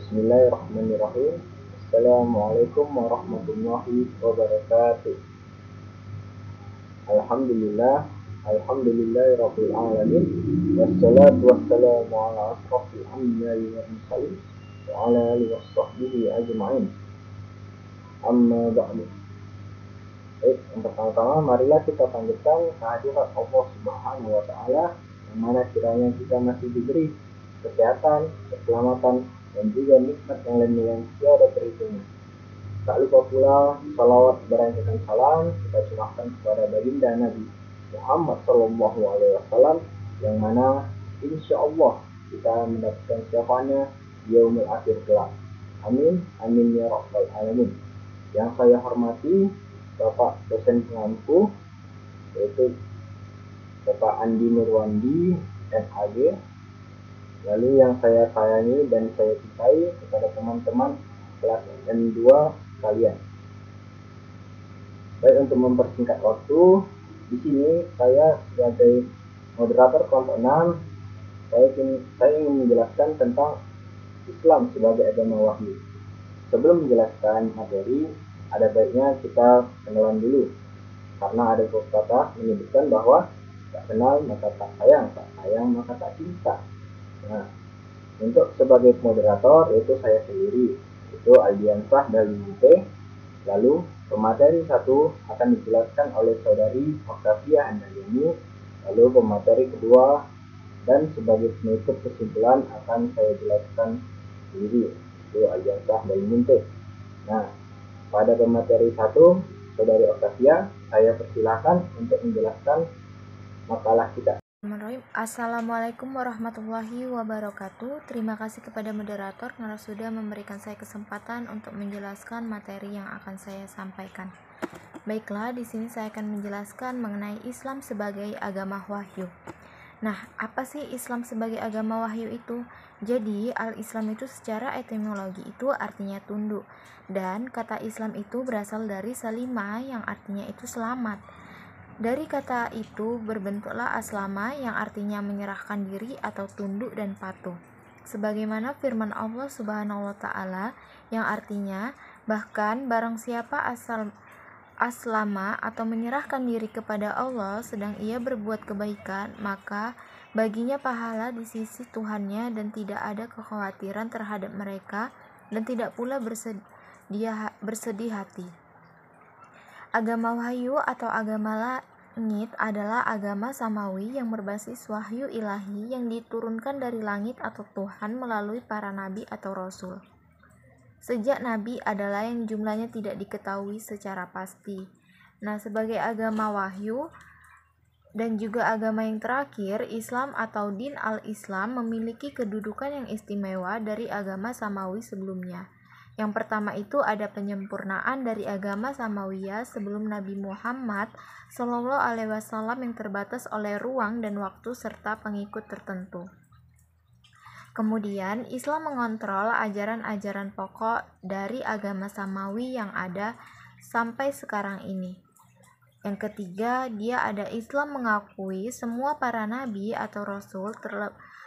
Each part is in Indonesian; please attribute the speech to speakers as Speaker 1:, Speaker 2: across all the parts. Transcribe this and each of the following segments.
Speaker 1: Bismillahirrahmanirrahim. Assalamualaikum warahmatullahi wabarakatuh. Alhamdulillah, alhamdulillahirabbil alamin. Wassalatu wassalamu ala asrofil anbiya'i wal mursalin wa ala alihi washabbihi ajma'in. Amma ba'du. Baik, yang pertama-tama marilah kita panjatkan kehadirat Allah Subhanahu wa taala, yang mana kiranya kita masih diberi kesehatan, keselamatan, dan juga nikmat yang lainnya yang tiada terhitungnya. Tak lupa pula salawat beranjukan salam kita curahkan kepada baginda Nabi Muhammad Sallallahu Alaihi Wasallam, yang mana insya Allah kita mendapatkan syafaatnya di yaumil akhir kelak. Amin, amin ya rabbal alamin. Yang saya hormati Bapak dosen pengampu, yaitu Bapak Andi Nurwandi MAG. Lalu yang saya sayangi dan saya cintai kepada teman-teman kelas M2 kalian. Baik, untuk mempersingkat waktu, di sini saya sebagai moderator kelompok 6, saya ingin menjelaskan tentang Islam sebagai agama wahyu. Sebelum menjelaskan materi, ada baiknya kita kenalan dulu, karena ada pepatah menyebutkan bahwa tak kenal maka tak sayang maka tak cinta. Nah, untuk sebagai moderator yaitu saya sendiri, itu Aldiansah dari UT. Lalu pemateri 1 akan dijelaskan oleh saudari Octavia Andaliani. Lalu pemateri kedua dan sebagai penutup kesimpulan akan saya jelaskan sendiri, itu Aldiansah dari UT. Nah, pada pemateri 1, saudari Octavia, saya persilahkan untuk menjelaskan makalah kita.
Speaker 2: Assalamualaikum warahmatullahi wabarakatuh. Terima kasih kepada moderator karena sudah memberikan saya kesempatan untuk menjelaskan materi yang akan saya sampaikan. Baiklah, di sini saya akan menjelaskan mengenai Islam sebagai agama wahyu. Nah, apa sih Islam sebagai agama wahyu itu? Jadi, al-Islam itu secara etimologi itu artinya tunduk, dan kata Islam itu berasal dari salima yang artinya itu selamat. Dari kata itu berbentuklah aslama yang artinya menyerahkan diri atau tunduk dan patuh. Sebagaimana firman Allah Subhanahu wa taala yang artinya bahkan barang siapa aslama atau menyerahkan diri kepada Allah sedang ia berbuat kebaikan, maka baginya pahala di sisi Tuhannya dan tidak ada kekhawatiran terhadap mereka dan tidak pula bersedih hati. Agama wahyu atau agama langit adalah agama samawi yang berbasis wahyu ilahi yang diturunkan dari langit atau Tuhan melalui para nabi atau rasul. Sejak nabi adalah yang jumlahnya tidak diketahui secara pasti. Nah, sebagai agama wahyu dan juga agama yang terakhir, Islam atau din al-Islam memiliki kedudukan yang istimewa dari agama samawi sebelumnya. Yang pertama itu ada penyempurnaan dari agama Samawiyah sebelum Nabi Muhammad Shallallahu Alaihi Wasallam yang terbatas oleh ruang dan waktu serta pengikut tertentu. Kemudian Islam mengontrol ajaran-ajaran pokok dari agama Samawi yang ada sampai sekarang ini. Yang ketiga, dia ada Islam mengakui semua para nabi atau rasul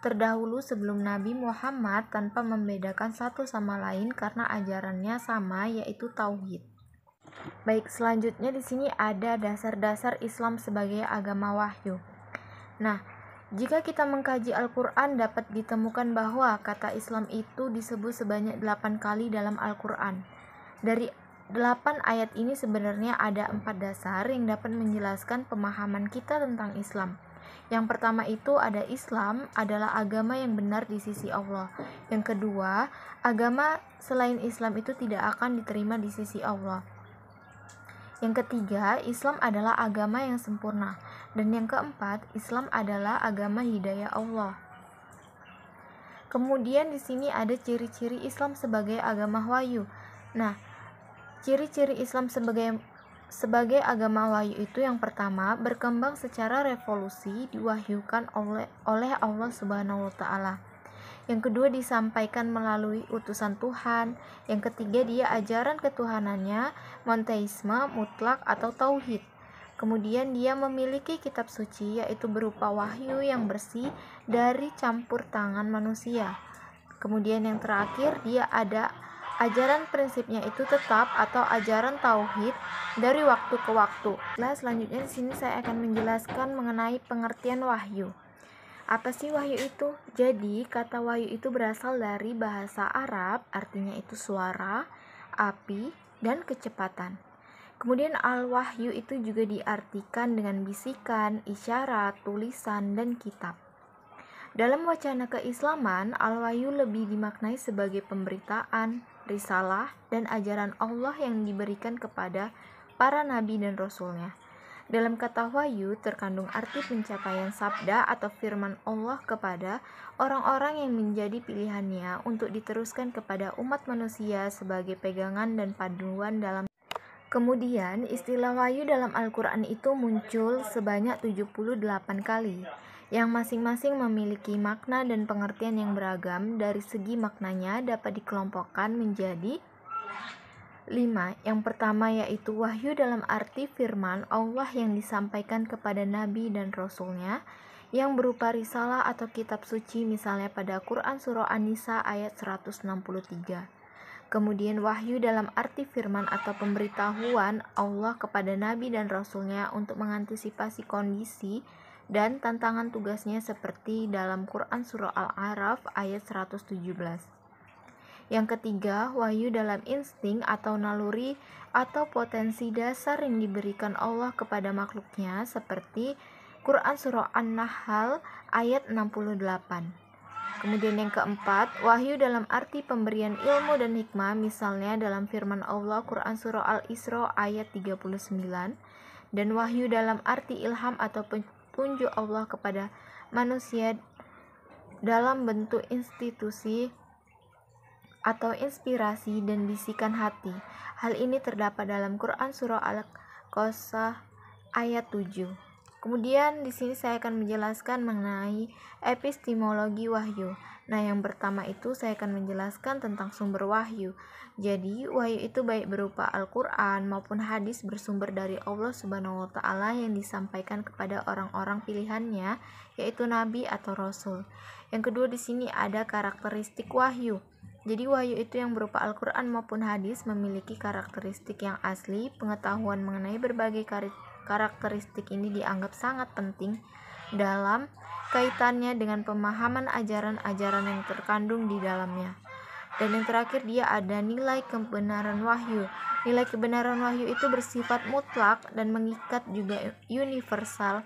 Speaker 2: terdahulu sebelum Nabi Muhammad tanpa membedakan satu sama lain karena ajarannya sama, yaitu tauhid. Baik, selanjutnya di sini ada dasar-dasar Islam sebagai agama wahyu. Nah, jika kita mengkaji Al-Quran dapat ditemukan bahwa kata Islam itu disebut sebanyak 8 kali dalam Al-Quran. Dari 8 ayat ini sebenarnya ada 4 dasar yang dapat menjelaskan pemahaman kita tentang Islam. Yang pertama itu ada Islam adalah agama yang benar di sisi Allah. Yang kedua, agama selain Islam itu tidak akan diterima di sisi Allah. Yang ketiga, Islam adalah agama yang sempurna. Dan yang keempat, Islam adalah agama hidayah Allah. Kemudian di sini ada ciri-ciri Islam sebagai agama wahyu. Nah, ciri-ciri Islam sebagai agama wahyu itu yang pertama, berkembang secara revolusi diwahyukan oleh Allah Subhanahu wa taala. Yang kedua, disampaikan melalui utusan Tuhan. Yang ketiga, dia ajaran ketuhanannya, monoteisme mutlak atau tauhid. Kemudian dia memiliki kitab suci, yaitu berupa wahyu yang bersih dari campur tangan manusia. Kemudian yang terakhir, dia ada ajaran prinsipnya itu tetap atau ajaran tauhid dari waktu ke waktu. Nah, selanjutnya di sini saya akan menjelaskan mengenai pengertian wahyu. Apa sih wahyu itu? Jadi, kata wahyu itu berasal dari bahasa Arab, artinya itu suara, api, dan kecepatan. Kemudian al-wahyu itu juga diartikan dengan bisikan, isyarat, tulisan, dan kitab. Dalam wacana keislaman, al-wahyu lebih dimaknai sebagai pemberitaan, risalah, dan ajaran Allah yang diberikan kepada para nabi dan rasulnya. Dalam kata wahyu terkandung arti pencapaian sabda atau firman Allah kepada orang-orang yang menjadi pilihannya untuk diteruskan kepada umat manusia sebagai pegangan dan panduan dalam. Kemudian istilah wahyu dalam Al-Quran itu muncul sebanyak 78 kali, yang masing-masing memiliki makna dan pengertian yang beragam. Dari segi maknanya dapat dikelompokkan menjadi 5. Yang pertama yaitu wahyu dalam arti firman Allah yang disampaikan kepada Nabi dan Rasulnya, yang berupa risalah atau kitab suci, misalnya pada Quran Surah An-Nisa ayat 163. Kemudian wahyu dalam arti firman atau pemberitahuan Allah kepada Nabi dan Rasulnya untuk mengantisipasi kondisi dan tantangan tugasnya seperti dalam Quran Surah Al-A'raf ayat 117. Yang ketiga, wahyu dalam insting atau naluri atau potensi dasar yang diberikan Allah kepada makhluknya seperti Quran Surah An-Nahl ayat 68. Kemudian yang keempat, wahyu dalam arti pemberian ilmu dan hikmah, misalnya dalam firman Allah Quran Surah Al-Isra ayat 39, dan wahyu dalam arti ilham atau petunjuk Allah kepada manusia dalam bentuk institusi atau inspirasi dan bisikan hati. Hal ini terdapat dalam Quran Surah Al-Qasas ayat 7. Kemudian di sini saya akan menjelaskan mengenai epistemologi wahyu. Nah, yang pertama itu saya akan menjelaskan tentang sumber wahyu. Jadi, wahyu itu baik berupa Al-Qur'an maupun hadis bersumber dari Allah Subhanahu wa taala yang disampaikan kepada orang-orang pilihannya, yaitu nabi atau rasul. Yang kedua di sini ada karakteristik wahyu. Jadi wahyu itu yang berupa Al-Qur'an maupun hadis memiliki karakteristik yang asli. Pengetahuan mengenai berbagai karakteristik ini dianggap sangat penting dalam kaitannya dengan pemahaman ajaran-ajaran yang terkandung di dalamnya. Dan yang terakhir, dia ada nilai kebenaran wahyu. Nilai kebenaran wahyu itu bersifat mutlak dan mengikat, juga universal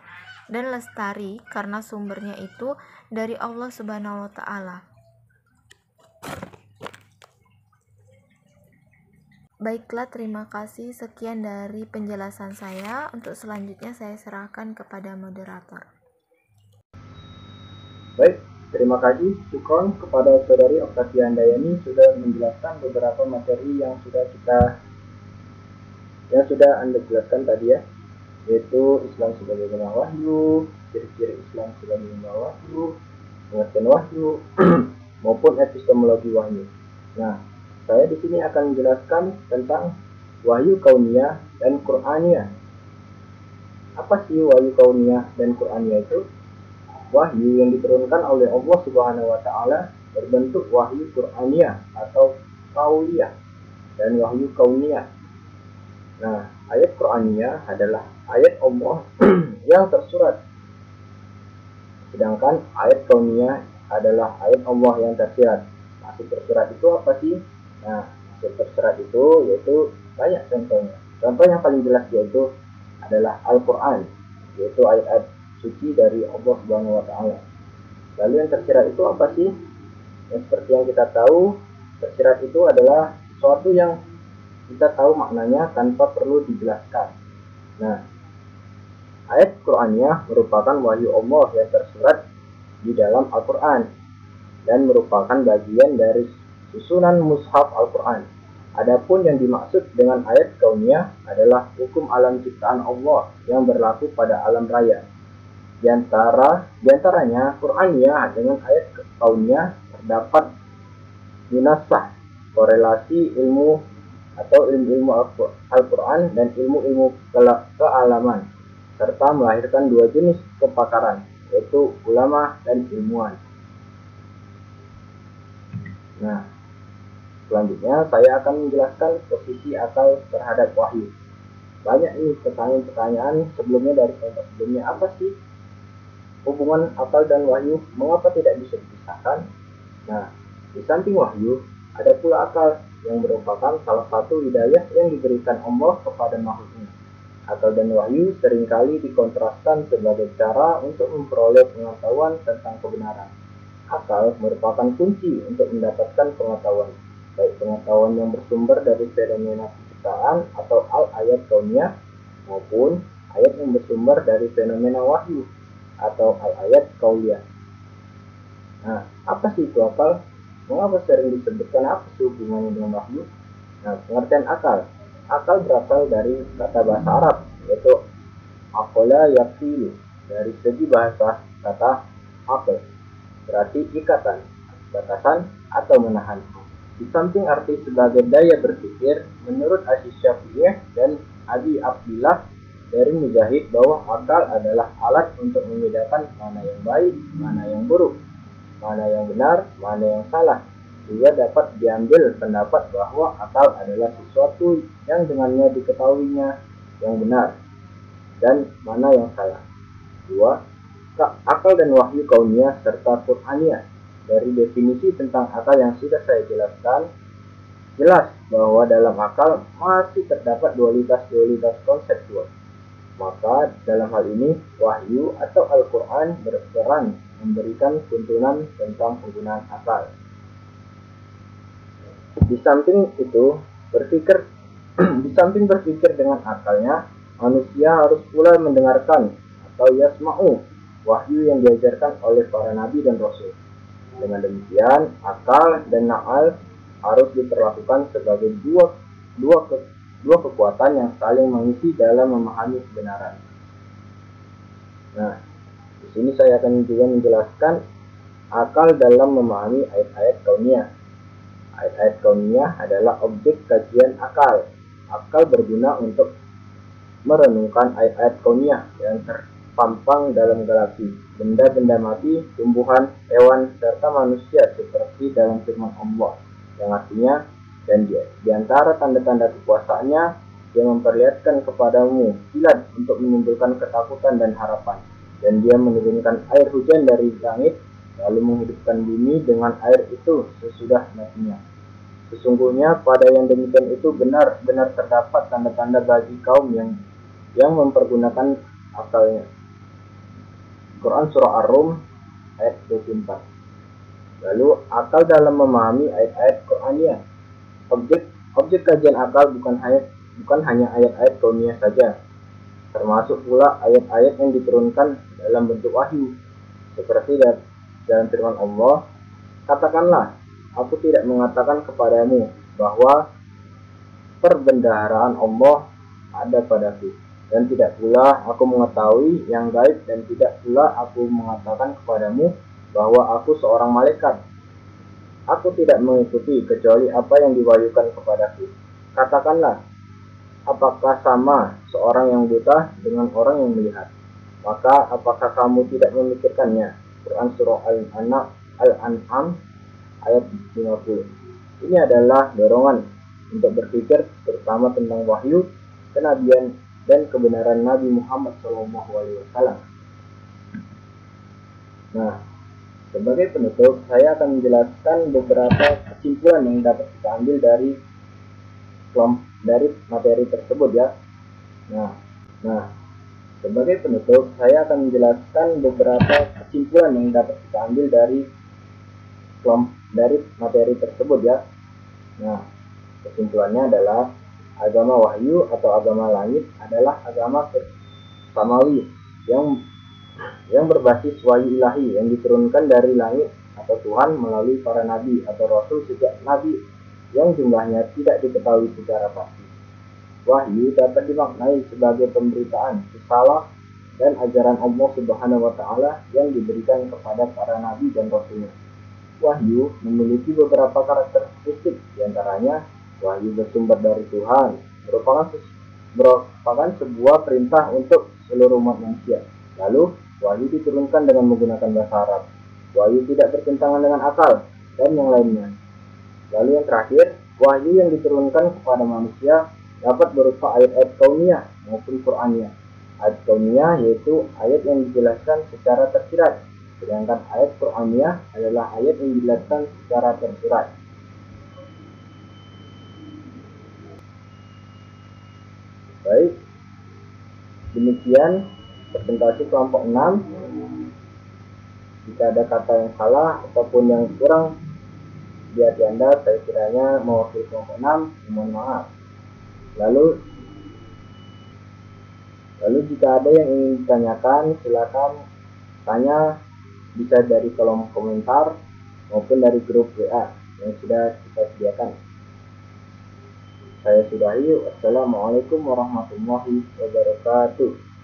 Speaker 2: dan lestari karena sumbernya itu dari Allah Subhanahu wa taala. Baiklah, terima kasih. Sekian dari penjelasan saya. Untuk selanjutnya saya serahkan kepada moderator.
Speaker 1: Baik, terima kasih Syukron kepada Saudari Octavia Handayani sudah menjelaskan beberapa materi yang sudah Anda jelaskan tadi ya, yaitu Islam sebagai agama wahyu, ciri-ciri Islam sebagai agama wahyu, pengertian wahyu maupun epistemologi wahyu. Nah, saya di sini akan menjelaskan tentang wahyu kauniyah dan Qur'aniyah. Apa sih wahyu kauniyah dan Qur'aniyah itu? Wahyu yang diturunkan oleh Allah Subhanahu wa taala berbentuk wahyu Qur'aniyah atau qauliyah dan wahyu kauniyah. Nah, ayat Qur'aniyah adalah ayat Allah yang tersurat. Sedangkan ayat kauniyah adalah ayat Allah yang tersirat. Maksud tersurat itu apa sih? Nah, maksud tersurat itu yaitu banyak contohnya. Contoh yang paling jelas yaitu adalah Al-Quran, yaitu ayat-ayat suci dari Allah Subhanahu wa taala. Lalu yang tersirat itu apa sih? Yang seperti yang kita tahu, tersirat itu adalah sesuatu yang kita tahu maknanya tanpa perlu dijelaskan. Nah, ayat Qur'aniyah merupakan wahyu Allah yang tersurat di dalam Al-Quran dan merupakan bagian dari susunan mushaf Al-Quran. Adapun yang dimaksud dengan ayat kauniyah adalah hukum alam ciptaan Allah yang berlaku pada alam raya. Di antaranya Qur'aniyah dengan ayat kauniyah terdapat munasabah, korelasi ilmu atau ilmu Al-Quran dan ilmu kealaman, serta melahirkan dua jenis kepakaran, yaitu ulama dan ilmuwan. Nah, selanjutnya saya akan menjelaskan posisi akal terhadap wahyu. Banyak nih pertanyaan sebelumnya dari kelompok sebelumnya, apa sih hubungan akal dan wahyu? Mengapa tidak bisa dipisahkan? Nah, di samping wahyu, ada pula akal yang merupakan salah satu hidayah yang diberikan Allah kepada makhluknya. Akal dan wahyu seringkali dikontraskan sebagai cara untuk memperoleh pengetahuan tentang kebenaran. Akal merupakan kunci untuk mendapatkan pengetahuan, baik pengetahuan yang bersumber dari fenomena penciptaan atau al-ayat kauniyah, maupun ayat yang bersumber dari fenomena wahyu atau al-ayat kauliyah. Nah, apa sih itu akal? Mengapa sering disebutkan apa sih hubungannya dengan wahyu? Nah, pengertian akal. Akal berasal dari kata bahasa Arab, yaitu aqala yaqilu. Dari segi bahasa, kata aql berarti ikatan, batasan, atau menahan. Di samping arti sebagai daya berpikir, menurut Asy-Syafi'iyah dan Abi Abdillah dari Mujahid bahwa akal adalah alat untuk membedakan mana yang baik, mana yang buruk, mana yang benar, mana yang salah. Juga dapat diambil pendapat bahwa akal adalah sesuatu yang dengannya diketahuinya yang benar dan mana yang salah. 2. Akal dan wahyu kauniyah serta Qur'aniyah. Dari definisi tentang akal yang sudah saya jelaskan, jelas bahwa dalam akal masih terdapat dualitas konseptual. Maka dalam hal ini, wahyu atau Al-Quran berperan memberikan tuntunan tentang penggunaan akal. Di samping berpikir dengan akalnya, manusia harus pula mendengarkan atau yasma'u wahyu yang diajarkan oleh para nabi dan rasul. Dengan demikian, akal dan na'al harus diperlakukan sebagai dua kekuatan yang saling mengisi dalam memahami kebenaran. Nah, di sini saya akan juga menjelaskan akal dalam memahami ayat-ayat kauniyah. Ayat-ayat kauniyah adalah objek kajian akal. Akal berguna untuk merenungkan ayat-ayat kauniyah yang terpampang dalam galaksi, benda-benda mati, tumbuhan, hewan, serta manusia seperti dalam firman Allah yang artinya, dan di antara tanda-tanda kekuasaannya, dia memperlihatkan kepadamu kilat untuk menimbulkan ketakutan dan harapan, dan dia menurunkan air hujan dari langit lalu menghidupkan bumi dengan air itu sesudah matinya. Sesungguhnya pada yang demikian itu benar-benar terdapat tanda-tanda bagi kaum yang mempergunakan akalnya. Quran Surah Ar-Rum ayat 24. Lalu akal dalam memahami ayat-ayat Qur'aniyah. Objek kajian akal bukan hanya ayat-ayat kauniyah saja, termasuk pula ayat-ayat yang diturunkan dalam bentuk wahyu, seperti dalam firman Allah, katakanlah, aku tidak mengatakan kepadamu bahwa perbendaharaan Allah ada padaku, dan tidak pula aku mengetahui yang gaib, dan tidak pula aku mengatakan kepadamu bahwa aku seorang malaikat. Aku tidak mengikuti kecuali apa yang diwahyukan kepadaku. Katakanlah, apakah sama seorang yang buta dengan orang yang melihat? Maka apakah kamu tidak memikirkannya? Quran Surah Al-An'am ayat 50. Ini adalah dorongan untuk berpikir terutama tentang wahyu, kenabian, dan kebenaran Nabi Muhammad SAW. Nah, sebagai penutup, saya akan menjelaskan beberapa kesimpulan yang dapat kita ambil dari materi tersebut ya. Nah, sebagai penutup, saya akan menjelaskan beberapa kesimpulan yang dapat kita ambil dari materi tersebut ya. Nah, kesimpulannya adalah agama wahyu atau agama langit adalah agama samawi yang berbasis wahyu ilahi yang diturunkan dari langit atau Tuhan melalui para nabi atau rasul sejak nabi yang jumlahnya tidak diketahui secara pasti. Wahyu dapat dimaknai sebagai pemberitaan risalah dan ajaran Allah Subhanahu wa taala yang diberikan kepada para nabi dan rasulnya. Wahyu memiliki beberapa karakteristik, diantaranya wahyu bersumber dari Tuhan, merupakan sebuah perintah untuk seluruh umat manusia. Lalu, wahyu diturunkan dengan menggunakan bahasa Arab. Wahyu tidak bertentangan dengan akal, dan yang lainnya. Lalu yang terakhir, wahyu yang diturunkan kepada manusia dapat berupa ayat-ayat kauniyah maupun Qur'aniyah. Ayat kauniyah yaitu ayat yang dijelaskan secara tersirat, sedangkan ayat Qur'aniyah adalah ayat yang dijelaskan secara tersurat. Baik, demikian presentasi kelompok 6. Jika ada kata yang salah ataupun yang kurang di hati Anda, saya kiranya mewakili kelompok 6, mohon maaf. Lalu jika ada yang ingin ditanyakan, silakan tanya, bisa dari kolom komentar maupun dari grup WA yang sudah kita sediakan. Saya sudahi. Wassalamualaikum warahmatullahi wabarakatuh.